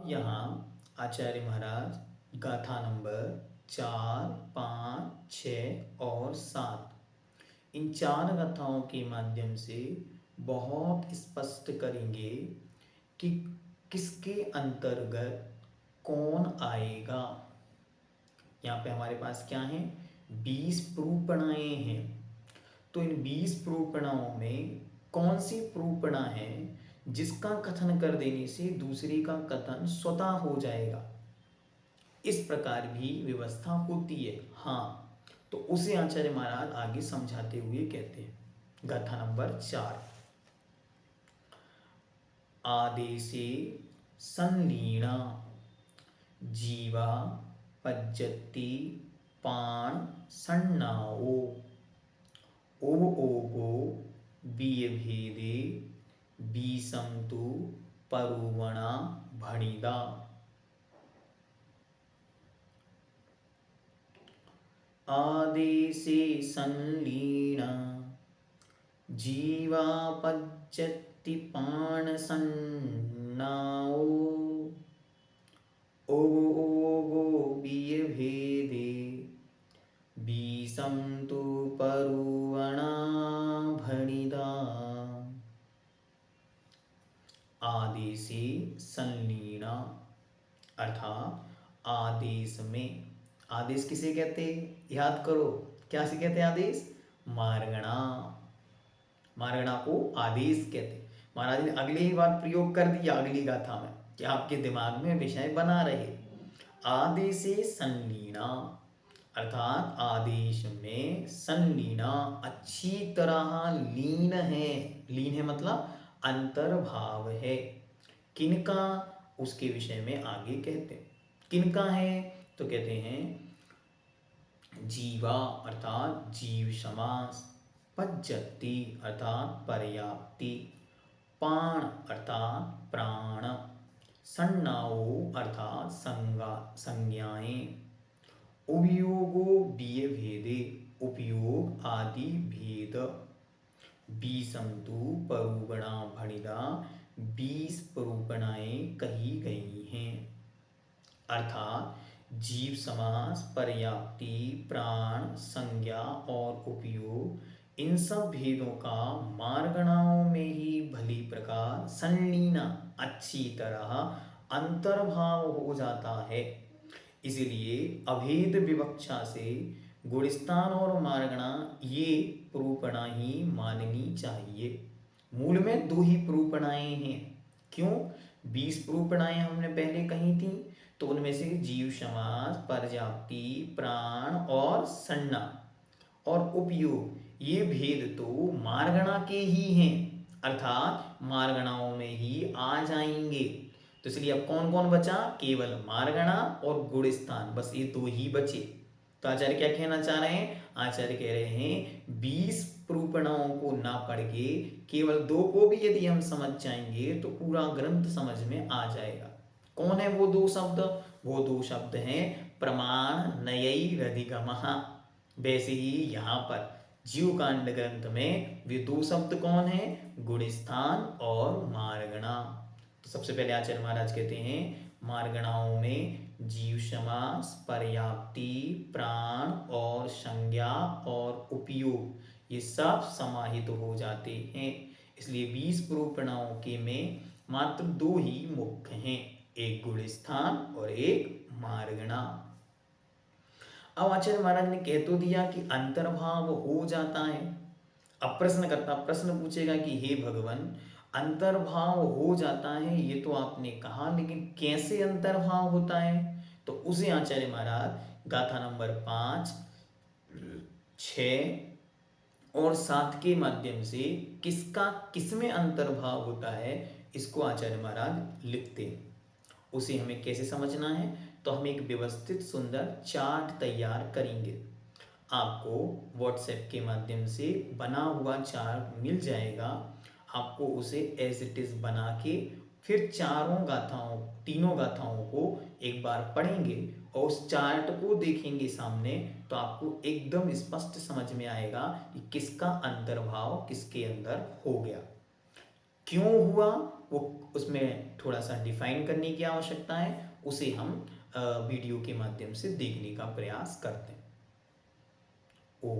यहाँ आचार्य महाराज गाथा नंबर 4, 5, 6 और 7 इन 4 गाथाओं के माध्यम से बहुत स्पष्ट करेंगे कि किसके अंतर्गत कौन आएगा। यहाँ पे हमारे पास क्या है, 20 प्रूपणाएँ हैं। तो इन 20 प्रूपणाओं में कौन सी प्रूपणा है जिसका कथन कर देने से दूसरे का कथन स्वतः हो जाएगा। इस प्रकार भी व्यवस्था होती है। हाँ, तो उसे आचार्य महाराज आगे समझाते हुए कहते हैं। गाथा नंबर 4। आदेशे संलीना जीवा पज्जति पाण सन्नाओ ओव ओगो बियभेदे बीसंतु परुवणा भणिदा। आदेशे संलीना जीवा पज्जति पाण सन्नाओ ओव ओगो बियभेदे बीसंतु परुवणा भणिदा। आदेशे संलीना अर्थात आदेश में, आदेश किसे कहते हैं याद करो, क्या से कहते हैं आदेश, मार्गणा। मार्गणा को आदेश कहते हैं। महाराज ने अगले ही बार प्रयोग कर दिया अगली गाथा में कि आपके दिमाग में विषय बना रहे। आदेशे संलीना अर्थात आदेश में संलीना अच्छी तरह लीन है। लीन है मतलब अंतर्भाव है। किनका, उसके विषय में आगे कहते हैं। किनका है तो कहते हैं जीवा अर्थात जीव समास, पज्जति अर्थात पर्याप्ति, पाण अर्थात प्राण, सन्नाओ अर्थात संज्ञाएं, उपयोगो बिय भेदे उपयोग आदि भेद, बीसंतु परूपणा भणिदा 20 परूपणाएं कही गई हैं। अर्थात जीव समास, पर्याप्ति, प्राण, संज्ञा और उपयोग इन सब भेदों का मार्गणाओं में ही भली प्रकार संलीना अच्छी तरह अंतर्भाव हो जाता है। इसलिए अभेद विवक्षा से गुणस्थान और मार्गणा ये प्रूपणा ही माननी चाहिए। मूल में 2 ही प्रूपणाएं हैं। क्यों, 20 प्रूपणाएं हमने पहले कही थी, तो उनमें से जीव समास, पर्याप्ति, प्राण और सन्ना और उपयोग ये भेद तो मार्गणा के ही हैं, अर्थात मार्गणाओं में ही आ जाएंगे। तो इसलिए अब कौन कौन बचा, केवल मार्गणा और गुणस्थान, बस ये 2 ही बचे। तो आचार्य क्या कहना चाह रहे हैं, आचार्य कह रहे हैं 20 प्रूपणाओं को ना पढ़ के केवल 2 को भी यदि हम समझ जाएंगे तो पूरा ग्रंथ समझ में आ जाएगा। कौन है वो 2 शब्द, वो 2 शब्द हैं प्रमाण नयैरधिगमः। वैसे ही यहाँ पर जीवकांड ग्रंथ में वे 2 शब्द कौन है, गुणस्थान और मार्गणा। तो सबसे पहले आचार्य महाराज कहते हैं मार्गणाओं में जीव समास, पर्याप्ति, प्राण और संज्ञा और उपयोग ये सब समाहित हो जाते हैं। इसलिए 20 प्रूपणाओं के में मात्र 2 ही मुख्य हैं, एक गुणस्थान और एक मार्गणा। अब आचार्य महाराज ने कह तो दिया कि अंतर्भाव हो जाता है। अब प्रश्नकर्ता प्रश्न पूछेगा कि हे भगवान अंतर्भाव हो जाता है ये तो आपने कहा, लेकिन कैसे अंतर्भाव होता है, तो उसे आचार्य महाराज गाथा नंबर 5, 6 और 7 के माध्यम से किसका किसमें अंतर्भाव होता है इसको आचार्य महाराज लिखते हैं। उसे हमें कैसे समझना है, तो हम एक व्यवस्थित सुंदर चार्ट तैयार करेंगे। आपको व्हाट्सएप के माध्यम से बना हुआ चार्ट मिल जाएगा। आपको उसे एज इट इज बना के फिर तीनों गाथाओं को एक बार पढ़ेंगे और उस चार्ट को देखेंगे सामने, तो आपको एकदम स्पष्ट समझ में आएगा कि किसका अंतर्भाव किसके अंदर हो गया, क्यों हुआ वो उसमें थोड़ा सा डिफाइन करने की आवश्यकता है, उसे हम वीडियो के माध्यम से देखने का प्रयास करते हैं। ओ